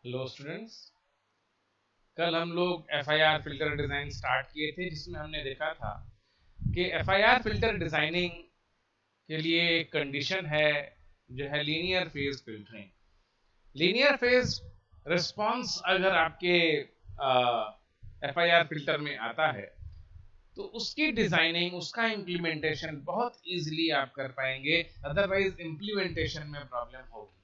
Hello students, कल हम लोग एफआईआर फिल्टर डिजाइन स्टार्ट किए थे जिसमें हमने देखा था कि एफआईआर फिल्टर डिजाइनिंग के लिए एक कंडीशन है जो है linear phase filtering. Linear phase response अगर आपके एफआईआर फिल्टर में आता है तो उसकी डिजाइनिंग, उसका इम्प्लीमेंटेशन बहुत इजीली आप कर पाएंगे, अदरवाइज इम्प्लीमेंटेशन में प्रॉब्लम होगी।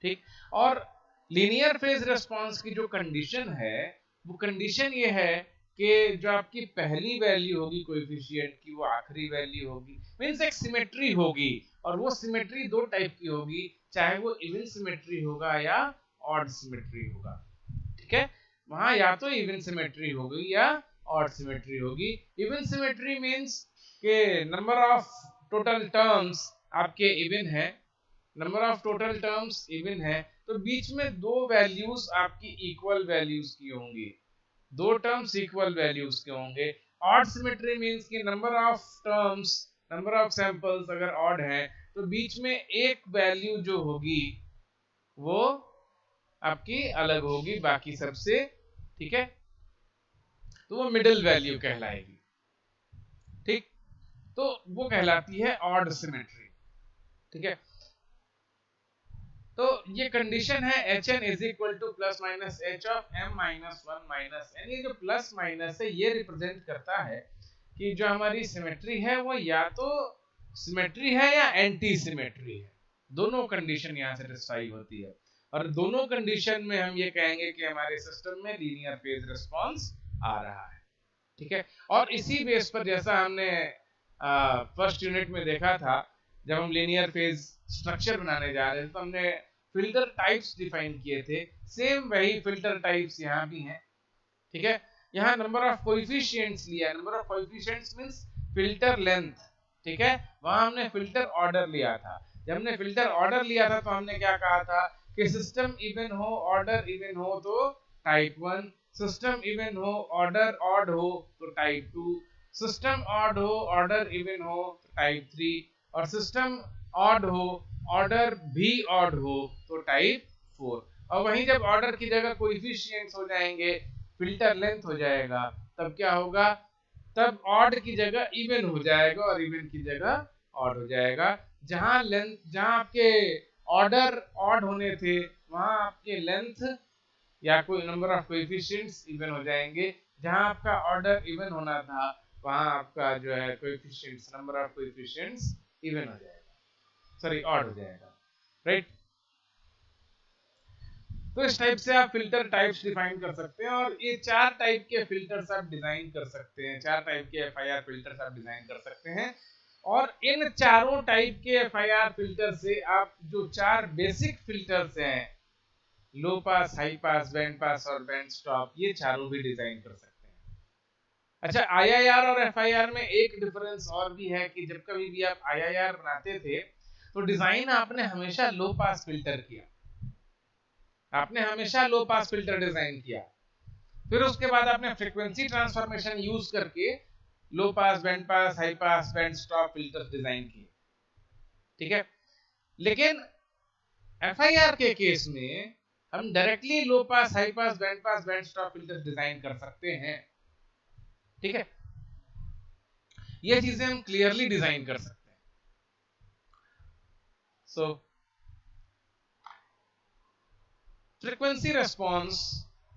ठीक। और लीनियर फेज रिस्पांस की जो कंडीशन है वो कंडीशन ये है कि जो आपकी पहली वैल्यू होगी कोएफिशिएंट की वो आखिरी वैल्यू होगी, मींस एक सिमेट्री होगी। और वो सिमेट्री दो टाइप की होगी, चाहे वो इवन सिमेट्री होगा या ऑड सिमेट्री होगा। ठीक है, वहां या तो इवन सिमेट्री होगी या ऑड सिमेट्री होगी। इवन सिमेट्री मींस के नंबर ऑफ टोटल टर्म्स आपके इवन है, number of total terms even है, तो बीच में दो वैल्यूज आपकी इक्वल वैल्यूज की होंगी, दो टर्म्स इक्वल वैल्यूज के होंगे। ऑड सिमेट्री मींस कि number of terms, number of samples अगर ऑड है तो बीच में एक वैल्यू जो होगी वो आपकी अलग होगी बाकी सबसे। ठीक है, तो वो मिडिल वैल्यू कहलाएगी। ठीक, तो वो कहलाती है ऑड सिमेट्री। ठीक है, तो ये कंडीशन है H N is equal to plus minus H of M minus one minus N. ये जो प्लस माइनस है ये रिप्रेजेंट करता है कि जो हमारी सिमेट्री है वो या तो सिमेट्री है या एंटी सिमेट्री है। दोनों कंडीशन यहाँ सेटिस्फाई होती है और दोनों कंडीशन में हम ये कहेंगे कि हमारे सिस्टम में लीनियर फेज रिस्पांस आ रहा है। ठीक है, और इसी बेस पर जैसा हमने फर्स्ट यूनिट में देखा था, जब हम लीनियर फेज स्ट्रक्चर बनाने जा रहे थे तो हमने फिल्टर टाइप्स डिफाइन किए थे। सेम वही फिल्टर टाइप्स यहाँ भी हैं। ठीक है, यहाँ नंबर ऑफ कोएफिशिएंट्स लिया, number of coefficients means filter length. ठीक है, वहां हमने फिल्टर ऑर्डर लिया था। जब हमने फिल्टर ऑर्डर लिया था तो हमने क्या कहा था कि सिस्टम इवन हो, ऑर्डर इवन हो तो टाइप 1, सिस्टम इवन हो, ऑर्डर ऑड हो तो टाइप 2, सिस्टम ऑड हो, ऑर्डर इवन हो तो टाइप 3, और सिस्टम ऑड हो, ऑर्डर भी ऑड हो तो टाइप 4। और वहीं जब ऑर्डर की जगह कोएफिशिएंट्स हो जाएंगे, फिल्टर लेंथ हो जाएगा, तब क्या होगा, तब ऑड की जगह इवन हो जाएगा और इवन की जगह ऑड हो जाएगा। जहां लेंथ, जहां आपके ऑर्डर ऑड होने थे वहां आपके लेंथ या कोई नंबर ऑफ कोएफिशिएंट्स इवन हो जाएंगे। जहां आपका ऑर्डर इवन होना था वहां आपका जो है coefficients, number of coefficients even हो जाएगा, सॉरी ऑड हो जाएगा। राइट, तो इस टाइप से आप फिल्टर टाइप्स डिफाइन कर सकते हैं और ये चार टाइप के फिल्टर्स आप डिजाइन कर सकते हैं, चार टाइप के एफआईआर फिल्टर्स आप डिजाइन कर सकते हैं। और इन चारों टाइप के एफआईआर फिल्टर से आप जो चार बेसिक फिल्टर्स हैं, लो पास, हाई पास, बैंड पास और बैंड स्टॉप, ये चारों भी डिजाइन कर सकते हैं। अच्छा, आईआईआर और एफआईआर में एक डिफरेंस और भी है कि जब कभी भी आप आईआईआर बनाते थे तो डिजाइन आपने हमेशा लो पास फिल्टर किया, आपने हमेशा लो पास फिल्टर डिजाइन किया। फिर उसके बाद आपने फ्रीक्वेंसी ट्रांसफॉर्मेशन यूज करके low pass, band pass, high pass, band stop filter design किए। ठीक है, लेकिन एफआईआर के केस में हम directly low pass, high pass, band pass, band stop filter design कर सकते हैं। ठीक है, ये चीजें हम क्लियरली डिजाइन कर सकते हैं। So frequency response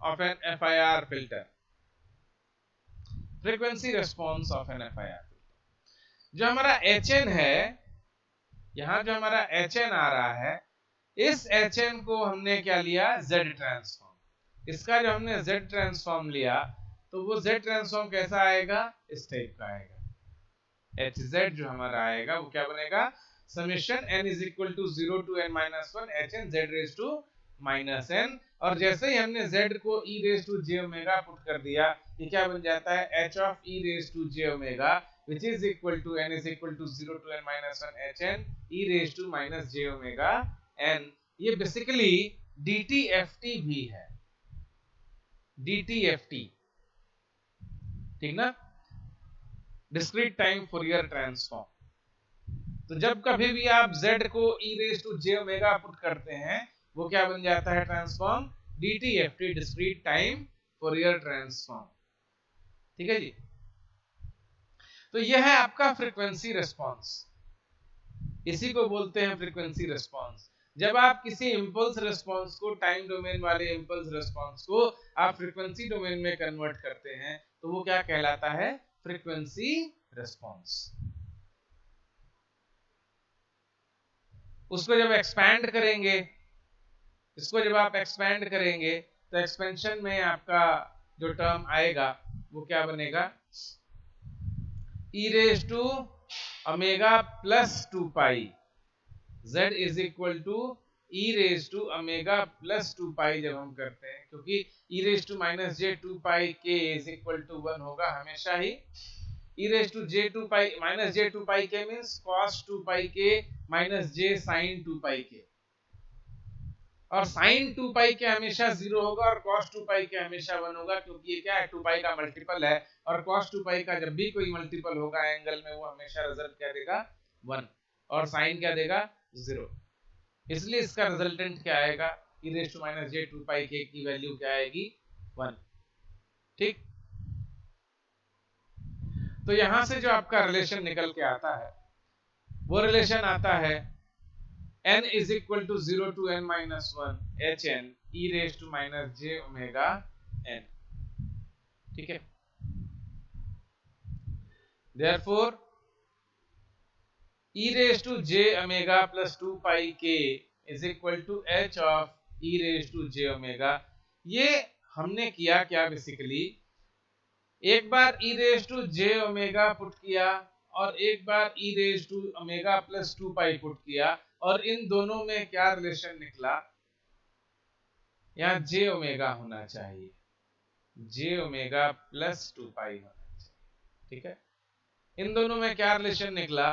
of an FIR filter, frequency response of an FIR filter, जो हमारा एचएन है, यहां जो हमारा एचएन आ रहा है, इस एचएन को हमने क्या लिया, जेड ट्रांसफॉर्म। इसका जो हमने जेड ट्रांसफॉर्म लिया तो वो जेड ट्रांसफॉर्म कैसा आएगा, इस टाइप का आएगा। एच जेड जो हमारा आएगा वो क्या बनेगा, summation n is equal to 0 to n minus 1 H N Z raise to minus n। और जैसे ही हमने z को e raise to j omega put कर दिया, ये क्या बन जाता है, h of e raise to j omega which is equal to n is equal to 0 to n minus 1 hn e raised to minus j omega n। ये basically dtft भी है, dtft, ठीक ना, डिस्क्रीट टाइम फूरियर ट्रांसफॉर्म। तो जब कभी भी आप z को e raise to j omega put करते हैं वो क्या बन जाता है transform, DTFT, discrete time Fourier transform. ठीक है जी। तो यह है आपका फ्रीक्वेंसी रिस्पांस, इसी को बोलते हैं फ्रीक्वेंसी रिस्पांस। जब आप किसी इंपल्स रिस्पांस को, टाइम डोमेन वाले इंपल्स रिस्पांस को आप फ्रीक्वेंसी डोमेन में कन्वर्ट करते हैं तो वो क्या कहलाता है, फ्रीक्वेंसी रिस्पांस। उसको जब एक्सपैंड करेंगे, इसको जब आप एक्सपैंड करेंगे तो एक्सपेंशन में आपका जो टर्म आएगा वो क्या बनेगा, e raise to omega plus 2 pi z is equal to e raise to omega plus 2 pi जब हम करते हैं, क्योंकि e raise to minus J 2 pi k is equal to 1 होगा हमेशा ही। e raise to J 2 pi minus J 2 pi k means cos 2 pi k minus j sin 2 pi k, और sin 2 pi K हमेशा 0 होगा और cos 2 pi K हमेशा 1 होगा, क्योंकि ये क्या है, 2 पाई का मल्टीपल है, और cos 2 पाई का जब भी कोई मल्टीपल होगा एंगल में वो हमेशा रिजल्ट क्या देगा, 1, और sin क्या देगा, 0। इसलिए इसका रिजल्टेंट क्या आएगा, e raise to minus J 2 pi के की वैल्यू क्या आएगी, 1। ठीक, तो यहां से जो आपका रिलेशन निकल के आता है वो रिलेशन आता है n is equal to 0 to n minus 1 hn e raised to minus j omega n। ठीक है, therefore e raised to j omega plus 2 pi k is equal to h of e raised to j omega। ये हमने किया क्या, basically एक बार e raised to j omega put किया और एक बार e raised to omega plus 2 pi put किया, और इन दोनों में क्या रिलेशन निकला, यहाँ j ओमेगा होना चाहिए, j ओमेगा प्लस 2 पाई होना चाहिए। ठीक है, इन दोनों में क्या रिलेशन निकला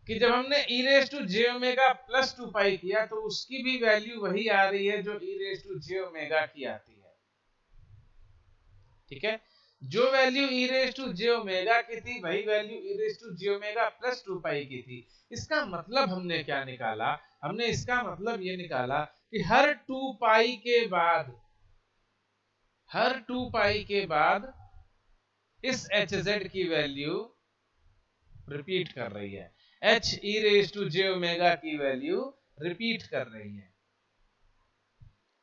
कि जब हमने e raise to j omega plus 2 pi किया तो उसकी भी वैल्यू वही आ रही है जो e raise to j omega की आती है। ठीक है, जो value e raise to j omega की थी वही value e raise to j omega plus 2 pi की थी। इसका मतलब हमने क्या निकाला, हमने इसका मतलब ये निकाला कि हर 2 पाई के बाद, हर 2 पाई के बाद इस hz की वैल्यू रिपीट कर रही है, h e raise to j omega की वैल्यू रिपीट कर रही है।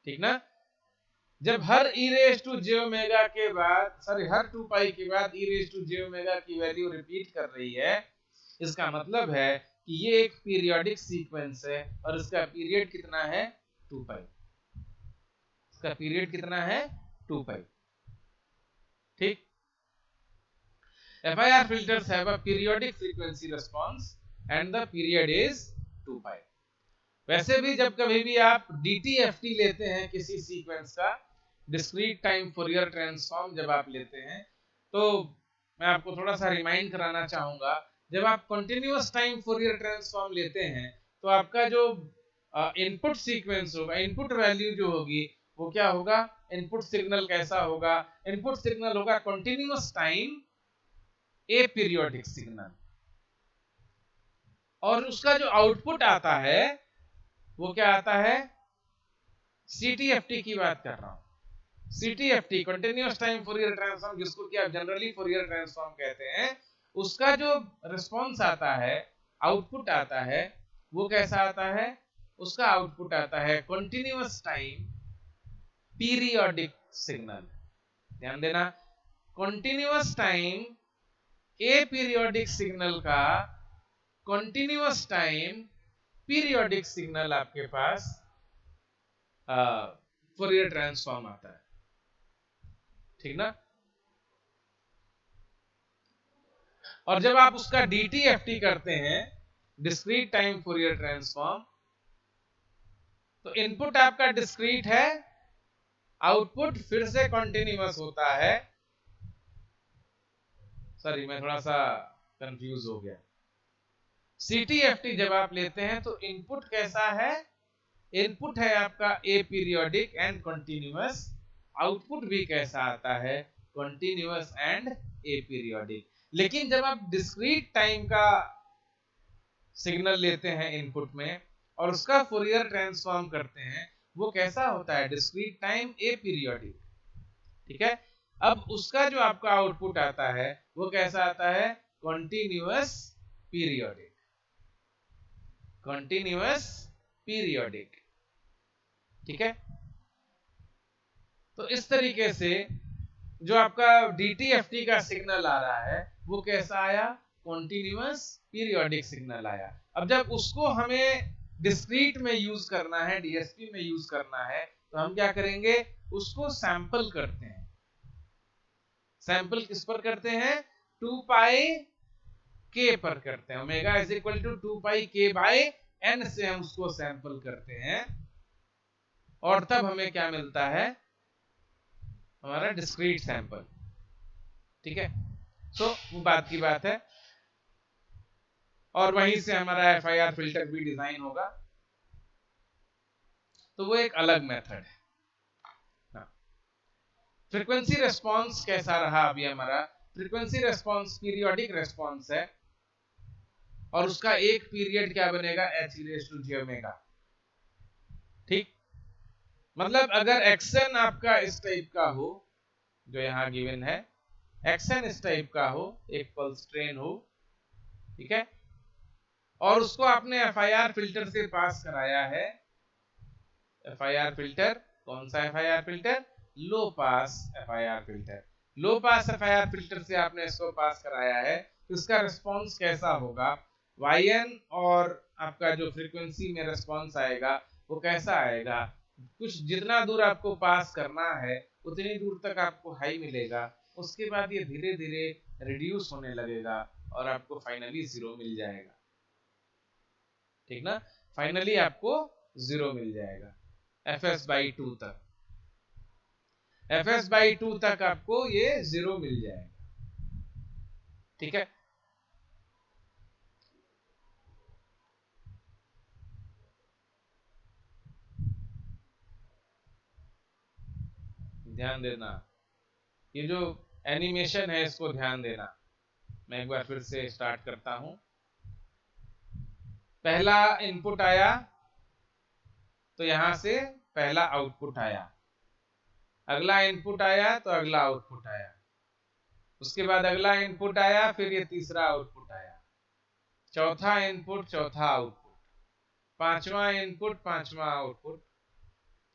ठीक ना, जब हर e raise to j omega के बाद, सॉरी हर 2 पाई के बाद e raise to j omega की वैल्यू रिपीट कर रही है, इसका मतलब है कि ये एक पीरियोडिक सीक्वेंस है और इसका पीरियड कितना है, 2 पाई। इसका पीरियड कितना है, 2 पाई। ठीक, FIR filters have a periodic frequency response and the period is 2 pi। वैसे भी जब कभी भी आप DTFT लेते हैं किसी सीक्वेंस का, डिस्क्रीट टाइम फॉरियर ट्रांसफॉर्म जब आप लेते हैं, तो मैं आपको थोड़ा सा रिमाइंड कराना चाहूंगा, जब आप कंटिन्यूअस टाइम फॉरियर ट्रांसफॉर्म लेते हैं तो आपका जो इनपुट सीक्वेंस होगा, इनपुट वैल्यू जो होगी वो क्या होगा, इनपुट सिग्नल कैसा होगा, इनपुट सिग्नल होगा कंटिन्यूअस टाइम ए पीरियोडिक सिग्नल, और उसका जो आउटपुट आता है वो क्या आता है, CTFT की बात कर रहा हूं, CTFT continuous time Fourier transform, जिसको कि आप जनरली फॉरियर ट्रांसफॉर्म कहते हैं, उसका जो रिस्पांस आता है, आउटपुट आता है, वो कैसा आता है, उसका आउटपुट आता है कंटिन्यूअस टाइम पीरियोडिक सिग्नल। ध्यान देना, कंटिन्यूअस टाइम ए पीरियोडिक सिग्नल का कंटिन्यूअस टाइम पीरियोडिक सिग्नल आपके पास फॉरियर ट्रांसफॉर्म आता है। ठीक ना, और जब आप उसका DTFT करते हैं, डिस्क्रीट टाइम फॉरियर ट्रांसफॉर्म, तो इनपुट आपका डिस्क्रीट है, आउटपुट फिर से कंटिन्यूअस होता है। सॉरी, मैं थोड़ा सा कंफ्यूज हो गया। CTFT जब आप लेते हैं तो इनपुट कैसा है, इनपुट है आपका ए पीरियोडिक एंड कंटिन्यूअस, आउटपुट भी कैसा आता है, कंटिन्यूअस एंड ए पीरियोडिक। लेकिन जब आप डिस्क्रीट टाइम का सिग्नल लेते हैं इनपुट में, और उसका फूरियर ट्रांसफॉर्म करते हैं, वो कैसा होता है, डिस्क्रीट टाइम ए पीरियोडिक। ठीक है, अब उसका जो आपका आउटपुट आता है वो कैसा आता है, कॉन्टिन्यूअस पीरियोडिक, कॉन्टिन्यूअस पीरियोडिक। ठीक है, तो इस तरीके से जो आपका DTFT का सिग्नल आ रहा है वो कैसा आया, कॉन्टिन्यूअस पीरियोडिक सिग्नल आया। अब जब उसको हमें डिस्क्रीट में यूज करना है, DSP में यूज करना है, तो हम क्या करेंगे, उसको सैंपल करते हैं। सैंपल किस पर करते हैं, 2 पाई k पर करते हैं। Omega is equal to 2 pi k by n से हम उसको सैंपल करते हैं, और तब हमें क्या मिलता है, हमारा डिस्क्रीट सैंपल। ठीक है, तो वो बात की बात है, और वहीं से हमारा FIR फिल्टर भी डिजाइन होगा, तो वो एक अलग मेथड है। फ्रीक्वेंसी रेस्पॉन्स कैसा रहा, अभी हमारा फ्रीक्वेंसी रेस्पॉन्स पीरियोडिक रेस्पॉन्स है, और उसका एक पीरियड क्या बनेगा, h⁻j⍵। ठीक, मतलब अगर xn आपका इस टाइप का हो, जो यहाँ गिवन है, xn इस टाइप का हो, एक पल्स ट्रेन हो, ठीक है, और उसको आपने FIR फिल्टर से पास कराया है। FIR फिल्टर, कौन सा FIR फिल्टर, लो पास FIR फिल्टर। लो पास FIR फिल्टर से आपने इसको पास कराया है, तो इसका रिस्पॉन्स कैसा होगा, yn और आपका जो फ्रीक्वेंसी में रिस्पॉन्स आएगा वो कैसा आएगा, कुछ जितना दूर आपको पास करना है उतनी दूर तक आपको हाई मिलेगा, उसके बाद ये धीरे धीरे रिड्यूस होने लगेगा और आपको फाइनली 0 मिल जाएगा। ठीक ना, फाइनली आपको 0 मिल जाएगा fs/2 तक, fs/2 तक आपको ये 0 मिल जाएगा। ठीक है, ध्यान देना, ये जो एनिमेशन है इसको ध्यान देना। मैं एक बार फिर से स्टार्ट करता हूं। पहला इनपुट आया तो यहां से पहला आउटपुट आया, अगला इनपुट आया तो अगला आउटपुट आया, उसके बाद अगला इनपुट आया, फिर ये तीसरा आउटपुट आया, चौथा इनपुट चौथा आउटपुट, पांचवा इनपुट पांचवा आउटपुट,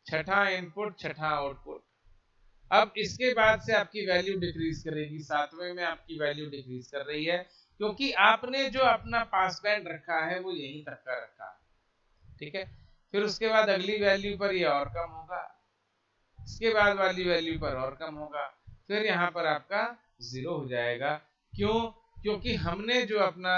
छठा इनपुट छठा आउटपुट। अब इसके बाद से आपकी वैल्यू डिक्रीज करेगी, सातवें में आपकी वैल्यू डिक्रीज कर रही है, क्योंकि आपने जो अपना पास बैंड रखा है वो यहीं तक का रखा है। ठीक है, फिर उसके बाद अगली वैल्यू पर ये और कम होगा, इसके बाद वाली वैल्यू पर और कम होगा, फिर यहाँ पर आपका 0 हो जाएगा। क्यों, क्योंकि हमने जो अपना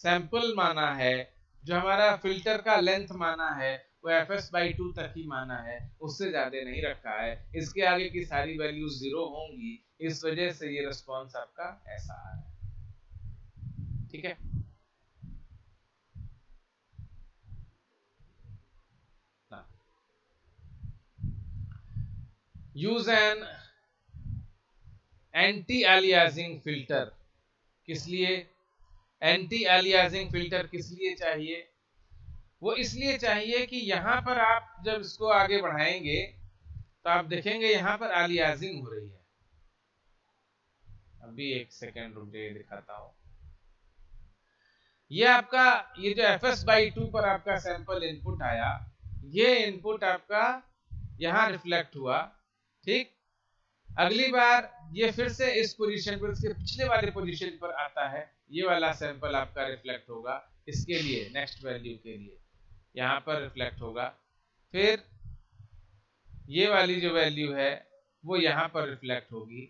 सैंपल माना है, जो हमारा फिल्टर का लेंथ माना है, वो fs/2 तक ही माना है, उससे ज्यादा नहीं रखा है। इसके आगे की सारी वैल्यू 0 होंगी, इस वजह से ये रिस्पॉन्स आपका ऐसा आ रहा है। ठीक है, use an anti aliasing filter. किस लिए एंटी एलियासिंग फिल्टर किस लिए चाहिए, वो इसलिए चाहिए कि यहां पर आप जब इसको आगे बढ़ाएंगे तो आप देखेंगे यहां पर एलियासिंग हो रही है। अभी एक सेकेंड रुक जाइए, दिखाता हूं। ये आपका, ये जो fs/2 पर आपका सैंपल इनपुट आया, ये इनपुट आपका यहां रिफ्लेक्ट हुआ। ठीक, अगली बार ये फिर से इस पोजीशन पर, इसके पिछले वाले पोजीशन पर आता है, ये वाला सैंपल आपका रिफ्लेक्ट होगा, इसके लिए नेक्स्ट वैल्यू के लिए यहाँ पर रिफ्लेक्ट होगा, फिर ये वाली जो वैल्यू है वो यहाँ पर रिफ्लेक्ट होगी,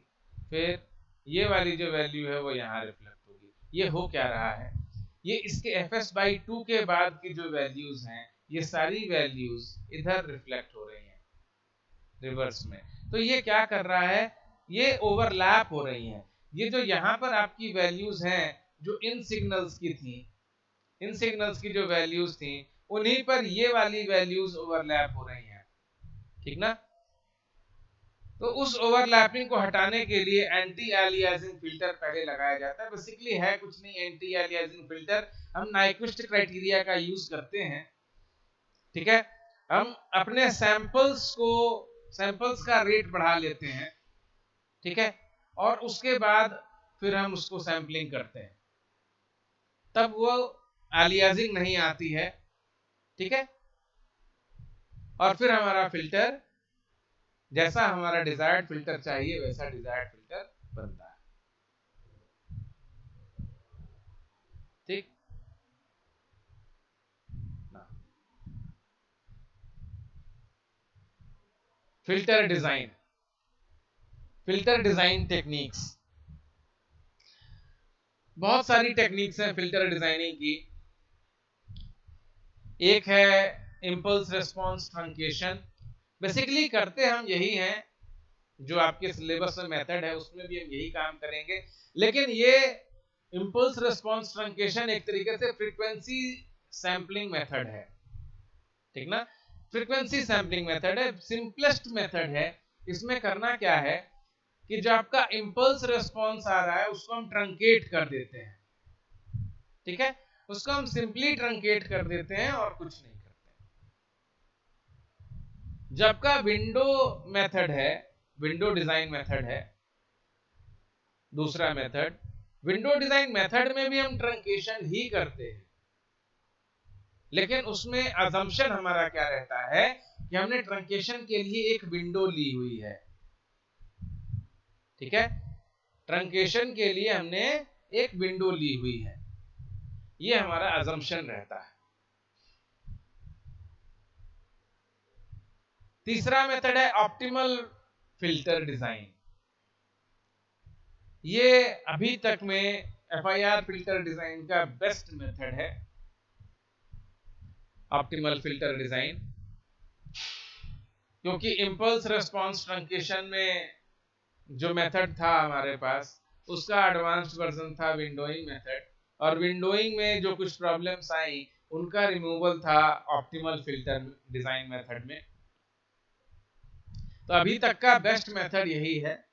फिर ये वाली जो वैल्यू है वो यहाँ रिफ्लेक्ट होगी। ये हो क्या रहा है, ये इसके fs/2 के बाद की जो वैल्यूज हैं, ये सारी वैल्यूज इधर रिफ्लेक्ट हो रही हैं रिवर्स में। तो ये क्या कर रहा है, ये ओवरलैप हो रही हैं। ये जो यहाँ पर आपकी वैल्यूज हैं जो इन सिग्नल्स की थी, इन सिग्नल्स की जो वैल्यूज थी, उन्हीं पर ये वाली वैल्यूज ओवरलैप हो रही हैं। ठीक ना, तो उस ओवरलैपिंग को हटाने के लिए एंटी एलियासिंग फिल्टर पहले लगाया जाता है। बेसिकली है कुछ नहीं, एंटी एलियासिंग फिल्टर हम नाइक्विस्ट क्राइटेरिया का यूज करते हैं। ठीक है, हम अपने सैंपल्स का रेट बढ़ा लेते हैं, ठीक है, और उसके बाद फिर हम उसको सैंपलिंग करते हैं, तब वो अलियासिंग नहीं आती है, ठीक है, और फिर हमारा फिल्टर जैसा हमारा डिजायर्ड फिल्टर चाहिए वैसा डिजायर्ड फिल्टर बनता है। ठीक ना। Filter design, filter design techniques, बहुत सारी टेक्निक्स हैं फिल्टर डिजाइनिंग की। एक है इंपल्स रिस्पांस ट्रंकेशन, बेसिकली करते हम यही हैं, जो आपके सिलेबस में मेथड है उसमें भी हम यही काम करेंगे, लेकिन ये इंपल्स रिस्पांस ट्रंकेशन एक तरीके से फ्रीक्वेंसी सैंपलिंग मेथड है, ठीक ना, फ्रीक्वेंसी सैंपलिंग मेथड है, सिंपलेस्ट मेथड है। इसमें करना क्या है कि जो आपका इंपल्स रिस्पांस आ रहा है उसको हम ट्रंकेट कर देते हैं, ठीक है, उसको हम सिंपली ट्रंकेट कर देते हैं और कुछ नहीं करते। जब का विंडो मेथड है, विंडो डिजाइन मेथड है दूसरा मेथड, विंडो डिजाइन मेथड में भी हम ट्रंकेशन ही करते हैं, लेकिन उसमें अजम्पशन हमारा क्या रहता है कि हमने ट्रंकेशन के लिए एक विंडो ली हुई है, ठीक है, ट्रंकेशन के लिए हमने एक विंडो ली हुई है, ये हमारा अजम्पशन रहता है। तीसरा मेथड है ऑप्टिमल फिल्टर डिजाइन। ये अभी तक में एफआईआर फिल्टर डिजाइन का बेस्ट मेथड है, ऑप्टिमल फिल्टर डिजाइन, क्योंकि इंपल्स रिस्पांस ट्रंकेशन में जो मेथड था हमारे पास उसका एडवांस्ड वर्जन था विंडोइंग मेथड, और विंडोइंग में जो कुछ प्रॉब्लम्स आई उनका रिमूवल था ऑप्टिमल फिल्टर डिजाइन मेथड में। तो अभी तक का बेस्ट मेथड यही है,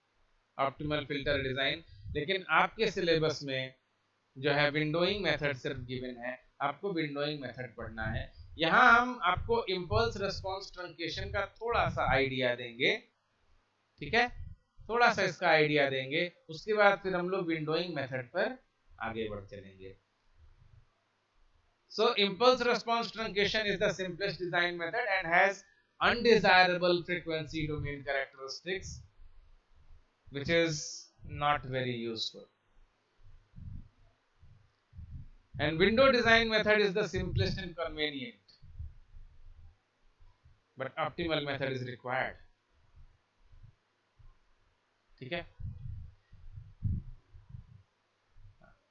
ऑप्टिमल फिल्टर डिजाइन, लेकिन आपके सिलेबस में जो है विंडोइंग मेथड सिर्फ गिवन है, आपको विंडोइंग मेथड पढ़ना है। यहां हम आपको इंपल्स रिस्पांस ट्रंकेशन का थोड़ा सा आइडिया देंगे, ठीक है, थोड़ा सा इसका आइडिया देंगे, उसके बाद फिर हम लोग विंडोइंग मेथड पर आगे बढ़ चलेंगे। So impulse response truncation is the simplest design method and has undesirable frequency domain characteristics, which is not very useful. And window design method is the simplest and convenient, but optimal method is required. ठीक है,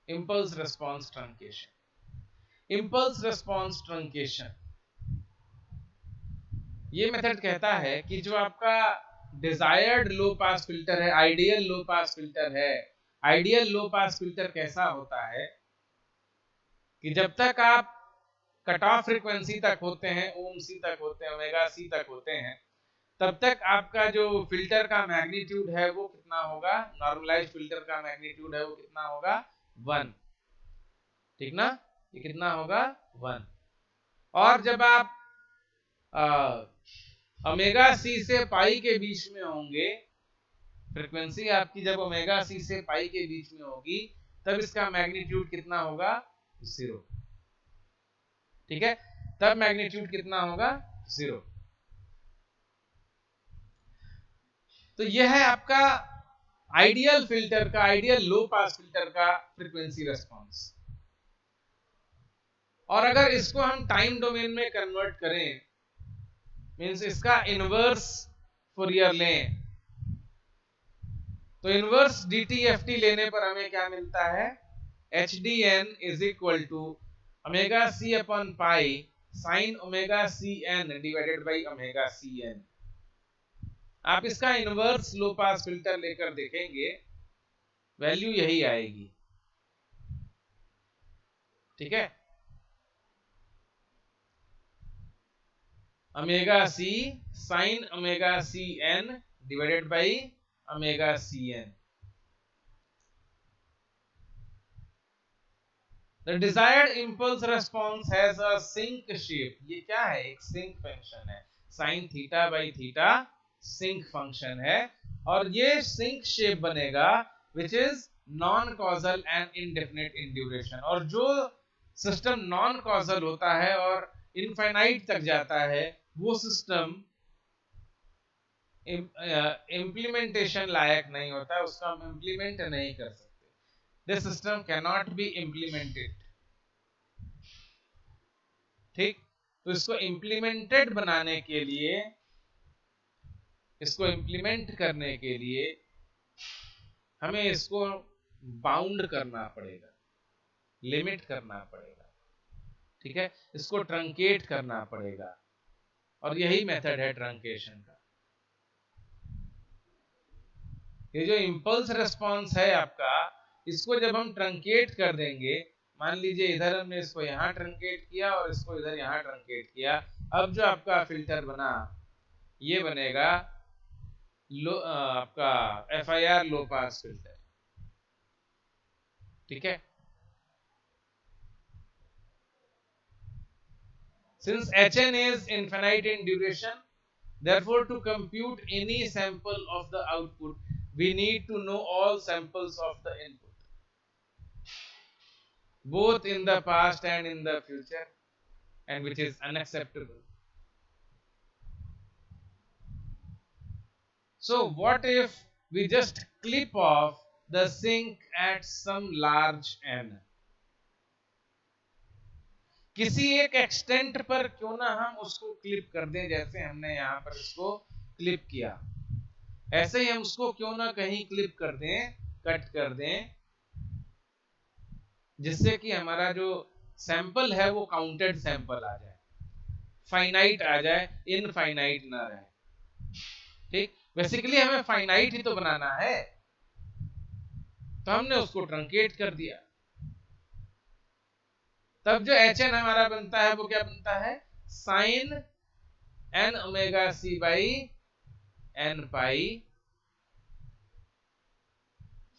impulse response truncation, impulse response truncation ये method कहता है कि जो आपका desired लो pass filter है, ideal low pass filter है, आइडियल लो पास फिल्टर कैसा होता है कि जब तक आप कट ऑफ फ्रीक्वेंसी तक होते हैं, ओम सी तक होते हैं, ओमेगा सी तक होते हैं, तब तक आपका जो फिल्टर का मैग्नीट्यूड है वो कितना होगा, नॉर्मलाइज्ड फिल्टर का मैग्नीट्यूड है वो कितना होगा, 1, ठीक ना, ये कितना होगा, 1। और जब आप ओमेगा सी से पाई के बीच में होंगे, फ्रीक्वेंसी आपकी जब ओमेगा सी से पाई के बीच में होगी तब इसका मैग्नीट्यूड कितना होगा, 0, ठीक है, तब मैग्नीट्यूड कितना होगा, 0। तो यह है आपका आइडियल फिल्टर का, आइडियल लो पास फिल्टर का फ्रीक्वेंसी रेस्पॉन्स। और अगर इसको हम टाइम डोमेन में कन्वर्ट करें, मींस इसका इनवर्स फूरियर लें, तो इनवर्स डीटीएफटी लेने पर हमें क्या मिलता है, HDN is equal to omega C upon pi sine omega C N divided by omega C N. आप इसका इनवर्स लो पास फिल्टर लेकर देखेंगे, वैल्यू यही आएगी, ठीक है, omega C sine omega C N divided by omega C N. The desired impulse response has a sinc shape. ये क्या है? एक सिंक फंक्शन है, sine theta by theta sinc function है, और ये सिंक शेप बनेगा which is non causal and indefinite in duration. और जो सिस्टम नॉन कॉजल होता है और इनफाइनाइट तक जाता है, वो सिस्टम इम्प्लीमेंटेशन लायक नहीं होता, उसका हम इम्प्लीमेंट नहीं कर सकते। This system can not be implemented. ठीक, तो इसको इम्प्लीमेंटेड बनाने के लिए, इसको इम्प्लीमेंट करने के लिए हमें इसको बाउंड करना पड़ेगा, लिमिट करना पड़ेगा। ठीक है, इसको ट्रंकेट करना पड़ेगा, और यही मेथड है ट्रंकेशन का। ये जो इंपल्स रिस्पांस है आपका, इसको जब हम ट्रंकेट कर देंगे, मान लीजिए इधर हमने इसको यहां ट्रंकेट किया और इसको इधर यहां ट्रंकेट किया, अब जो आपका फिल्टर बना ये बनेगा आपका FIR लो पास फिल्टर। ठीक है, since Hn is infinite in duration, therefore to compute any sample of the output we need to know all samples of the input, both in the past and in the future, and which is unacceptable. So what if we just clip off the sink at some large n? किसी एक extent पर क्यों ना हम उसको clip कर दें, जैसे हमने यहां पर इसको क्लिप किया, ऐसे ही हम उसको क्यों ना कहीं क्लिप कर दें, कट कर दें, जिससे कि हमारा जो सैंपल है वो काउंटेड सैंपल आ जाए, फाइनाइट आ जाए, इनफाइनाइट ना रहे। ठीक, बेसिकली हमें फाइनाइट ही तो बनाना है, तो हमने उसको ट्रंकेट कर दिया। तब जो Hn हमारा बनता है वो क्या बनता है? Sine n omega c by n pi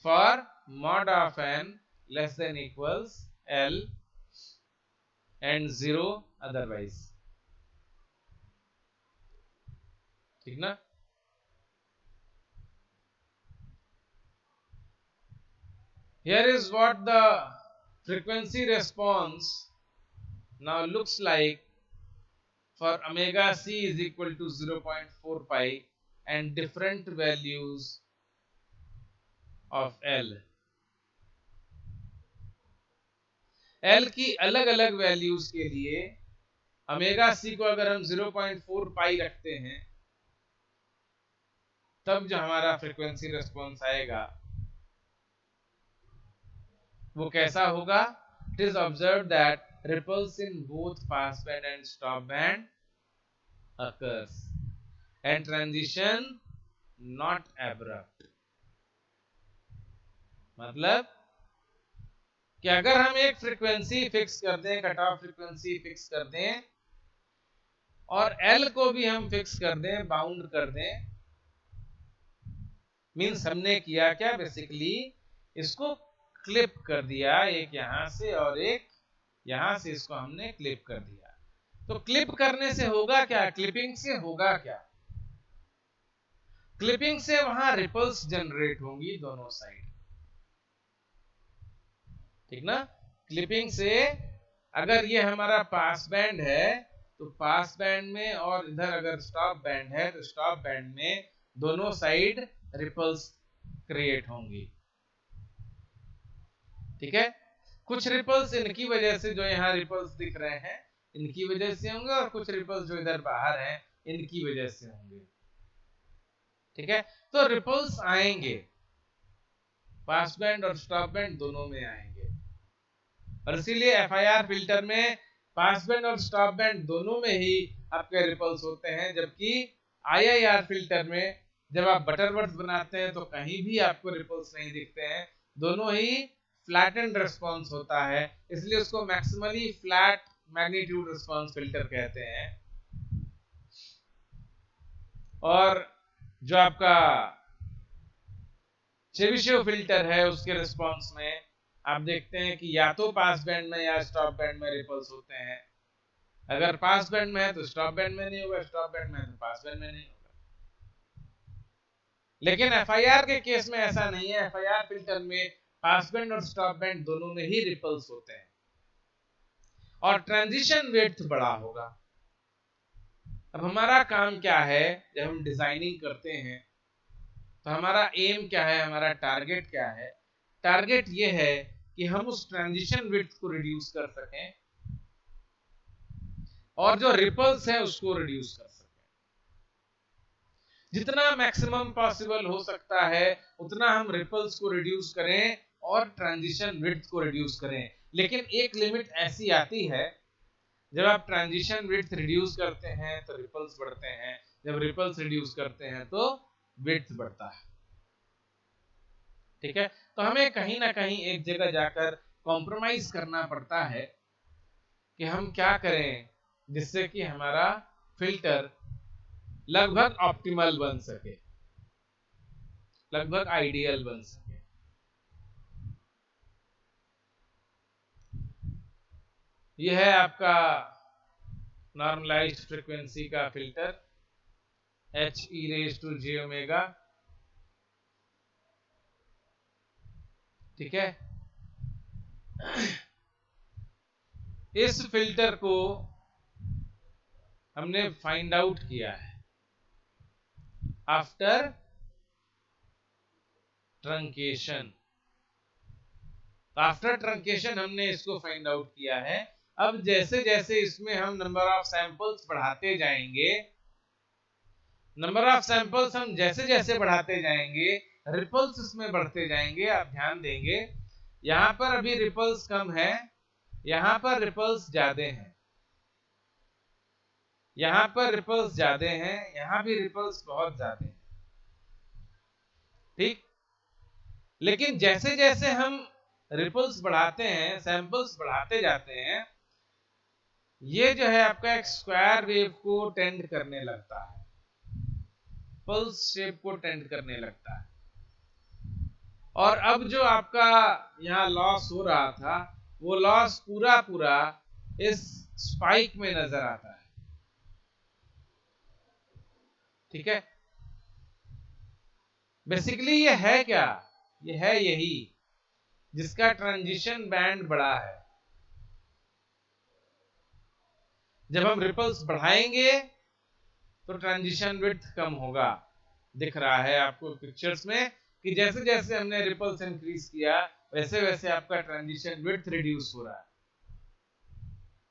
for mod of n less than equals L and 0 otherwise। ठीक ना? Here is what the frequency response now looks like for omega c is equal to 0.4 pi and different values of L। L की अलग अलग values के लिए omega c को अगर हम 0.4 पाई रखते हैं, तब जो हमारा फ्रीक्वेंसी रिस्पांस आएगा वो कैसा होगा? It is observed that ripples in both pass band and stop band occurs and transition not abrupt। मतलब कि अगर हम एक फ्रीक्वेंसी फिक्स कर दें, कट ऑफ फ्रीक्वेंसी फिक्स कर दें, और L को भी हम फिक्स कर दें, बाउंड कर दें, मीन्स हमने किया क्या? बेसिकली इसको क्लिप कर दिया, एक यहां से और एक यहां से, इसको हमने क्लिप कर दिया। तो क्लिप करने से होगा क्या? क्लिपिंग से होगा क्या? क्लिपिंग से वहां रिपल्स जनरेट होंगी दोनों साइड। ठीक ना? क्लिपिंग से अगर ये हमारा पास बैंड है तो पास बैंड में, और इधर अगर स्टॉप बैंड है तो स्टॉप बैंड में, दोनों साइड रिपल्स क्रिएट होंगी। ठीक है, कुछ रिपल्स इनकी वजह से, जो यहाँ रिपल्स दिख रहे हैं, इनकी वजह से होंगे, और कुछ रिपल्स जो इधर बाहर हैं इनकी वजह से होंगे। ठीक है, तो रिपल्स आएंगे, पास बैंड और स्टॉप बैंड दोनों में आएंगे, और इसीलिए FIR फिल्टर में पास बैंड और स्टॉप बैंड दोनों में ही आपके रिपल्स होते हैं, जबकि IIR फिल्टर में जब आप बटरवर्थ बनाते हैं तो कहीं भी आपको रिपल्स नहीं दिखते हैं, दोनों ही फ्लैटेंड रिस्पांस होता है, इसलिए उसको maximally flat magnitude response filter कहते हैं। और जो आपका चेबिशेव फिल्टर है उसके रिस्पांस में आप देखते हैं कि या तो पास बैंड में या स्टॉप बैंड में रिपल्स होते हैं। अगर पास बैंड में है तो स्टॉप बैंड में नहीं होगा, स्टॉप बैंड में है तो पास बैंड में नहीं होगा। लेकिन एफआईआर के केस में ऐसा नहीं है। एफआईआर फिल्टर में पास बैंड और स्टॉप बैंड दोनों में ही रिपल्स होते हैं और ट्रांजिशन विड्थ बड़ा होगा। अब हमारा काम क्या है, जब हम डिजाइनिंग करते हैं तो हमारा एम क्या है, हमारा टारगेट क्या है? टारगेट ये है कि हम उस ट्रांजिशन विड्थ को रिड्यूस कर सकें और जो रिपल्स है उसको रिड्यूस कर सकें। जितना मैक्सिमम पॉसिबल हो सकता है उतना हम रिपल्स को रिड्यूस करें और ट्रांजिशन विड्थ को रिड्यूस करें। लेकिन एक लिमिट ऐसी आती है, जब आप ट्रांजिशन विड्थ रिड्यूस करते हैं तो रिपल्स बढ़ते हैं, जब रिपल्स रिड्यूस करते हैं तो विड्थ बढ़ता है। ठीक है, तो हमें कहीं ना कहीं एक जगह जाकर कॉम्प्रोमाइज करना पड़ता है कि हम क्या करें जिससे कि हमारा फिल्टर लगभग ऑप्टिमल बन सके, लगभग आइडियल बन सके। यह है आपका नॉर्मलाइज्ड फ्रीक्वेंसी का फिल्टर HE⁻j⍵। ठीक है, इस फिल्टर को हमने फाइंड आउट किया है आफ्टर ट्रंकेशन। आफ्टर ट्रंकेशन हमने इसको फाइंड आउट किया है। अब जैसे जैसे इसमें हम नंबर ऑफ सैंपल्स बढ़ाते जाएंगे, नंबर ऑफ सैंपल्स हम जैसे जैसे बढ़ाते जाएंगे रिपल्स इसमें बढ़ते जाएंगे। आप ध्यान देंगे यहां पर अभी रिपल्स कम है, यहां पर रिपल्स ज्यादा हैं, यहां पर रिपल्स ज्यादा हैं, यहां भी रिपल्स बहुत ज्यादा हैं। ठीक, लेकिन जैसे जैसे हम रिपल्स बढ़ाते हैं, सैंपल्स बढ़ाते जाते हैं, ये जो है आपका एक स्क्वायर वेव को टेंड करने लगता है, पल्स शेप को टेंड करने लगता है। और अब जो आपका यहाँ लॉस हो रहा था वो लॉस पूरा पूरा इस स्पाइक में नजर आता है। ठीक है, बेसिकली ये है क्या, ये है यही जिसका ट्रांजिशन बैंड बड़ा है। जब हम रिपल्स बढ़ाएंगे तो ट्रांजिशन विड्थ कम होगा। दिख रहा है आपको पिक्चर्स में कि जैसे जैसे हमने रिपल्स इंक्रीज किया वैसे वैसे आपका ट्रांजिशन विड्थ रिड्यूस हो रहा है।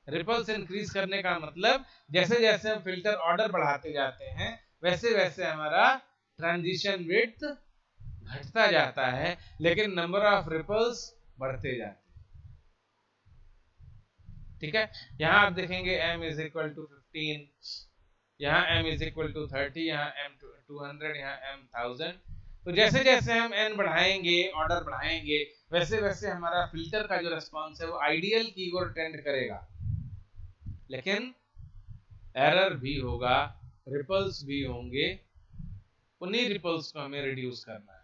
रिपल्स इंक्रीज करने का मतलब जैसे जैसे हम फिल्टर ऑर्डर बढ़ाते जाते हैं वैसे वैसे हमारा ट्रांजिशन विड्थ घटता जाता है, लेकिन नंबर ऑफ रिपल्स बढ़ते जाते हैं। ठीक है, यहां आप देखेंगे m = 15, यहाँ m = 30, यहाँ m 200, यहाँ m 1000। तो जैसे जैसे हम n बढ़ाएंगे, ऑर्डर बढ़ाएंगे, वैसे वैसे हमारा फिल्टर का जो रिस्पांस है वो आइडियल की ओर टेंड करेगा। लेकिन एरर भी होगा, रिपल्स भी होंगे, उन्हीं रिपल्स को हमें रिड्यूस करना है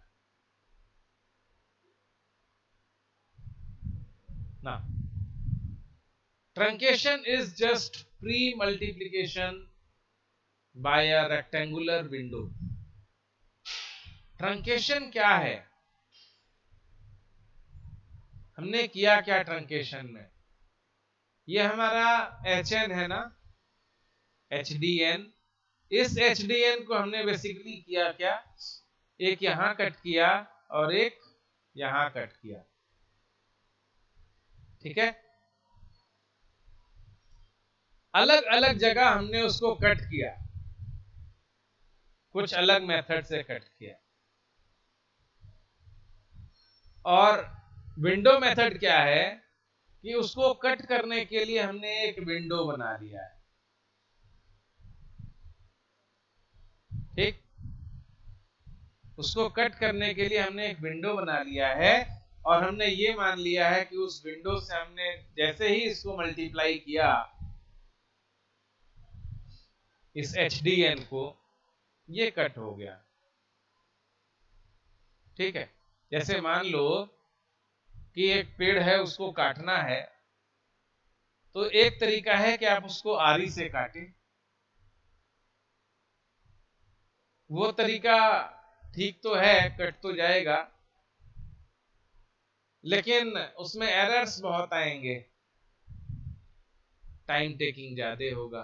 ना। Truncation is just pre multiplication bye a rectangular window. Truncation क्या है, हमने किया क्या ट्रंकेशन में? ये हमारा HN है ना, HDN। इस HDN को हमने बेसिकली किया क्या, एक यहां कट किया और एक यहां कट किया। ठीक है, अलग अलग जगह हमने उसको कट किया, कुछ अलग मेथड से कट किया। और विंडो मेथड क्या है कि उसको कट करने के लिए हमने एक विंडो बना लिया है। ठीक, उसको कट करने के लिए हमने एक विंडो बना लिया है और हमने ये मान लिया है कि उस विंडो से हमने जैसे ही इसको मल्टीप्लाई किया इस HDN को, ये कट हो गया। ठीक है, जैसे मान लो कि एक पेड़ है उसको काटना है, तो एक तरीका है कि आप उसको आरी से काटें। वो तरीका ठीक तो है, कट तो जाएगा, लेकिन उसमें एरर्स बहुत आएंगे, टाइम टेकिंग ज्यादा होगा।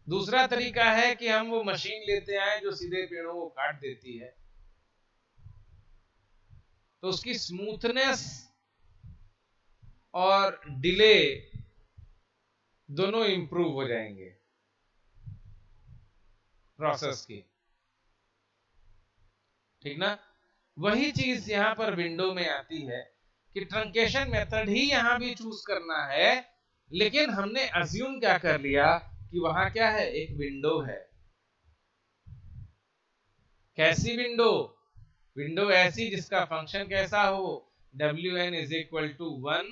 दूसरा तरीका है कि हम वो मशीन लेते आए जो सीधे पेड़ों को काट देती है, तो उसकी स्मूथनेस और डिले दोनों इंप्रूव हो जाएंगे प्रोसेस की, ठीक ना। वही चीज यहां पर विंडो में आती है कि ट्रंकेशन मेथड ही यहां भी चूज करना है, लेकिन हमने अज्यूम क्या कर लिया कि वहां क्या है, एक विंडो है। कैसी विंडो? विंडो ऐसी जिसका फंक्शन कैसा हो, wn is equal to 1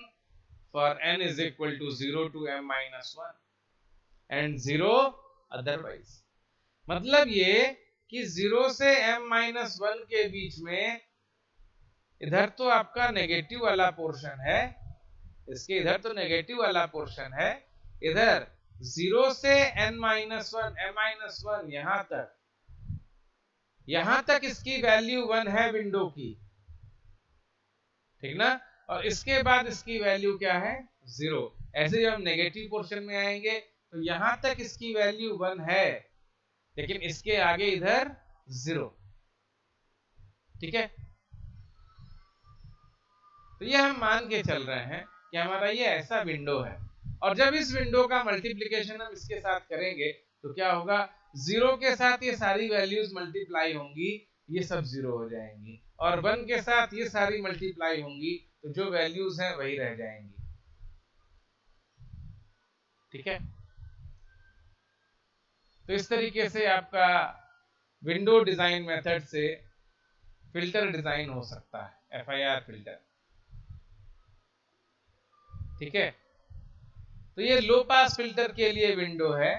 for n is equal to 0 to m minus 1 and 0 otherwise। मतलब ये कि 0 से m minus 1 के बीच में इधर तो आपका नेगेटिव वाला पोर्शन है, इसके इधर तो नेगेटिव वाला पोर्शन है, इधर 0 से n minus 1 m minus 1 यहां तक इसकी वैल्यू 1 है विंडो की, ठीक ना। और इसके बाद इसकी वैल्यू क्या है, 0। ऐसे जब हम नेगेटिव पोर्शन में आएंगे तो यहां तक इसकी वैल्यू 1 है, लेकिन इसके आगे इधर 0, ठीक है। तो ये हम मान के चल रहे हैं कि हमारा ये ऐसा विंडो है, और जब इस विंडो का मल्टीप्लिकेशन हम इसके साथ करेंगे तो क्या होगा, 0 के साथ ये सारी वैल्यूज मल्टीप्लाई होंगी, ये सब 0 हो जाएंगी, और 1 के साथ ये सारी मल्टीप्लाई होंगी, तो जो वैल्यूज हैं वही रह जाएंगी, ठीक है। तो इस तरीके से आपका विंडो डिजाइन मेथड से फिल्टर डिजाइन हो सकता है, FIR फिल्टर, ठीक है। तो ये लो पास फिल्टर के लिए विंडो है,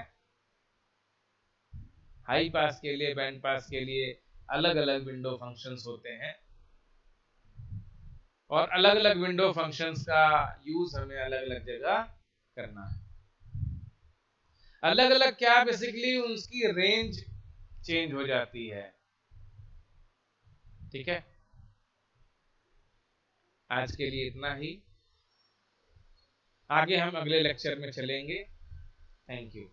हाई पास के लिए, बैंड पास के लिए अलग अलग विंडो फंक्शंस होते हैं, और अलग अलग विंडो फंक्शंस का यूज हमें अलग अलग जगह करना है। अलग अलग क्या, बेसिकली उनकी रेंज चेंज हो जाती है, ठीक है। आज के लिए इतना ही, आगे हम अगले लेक्चर में चलेंगे। Thank you.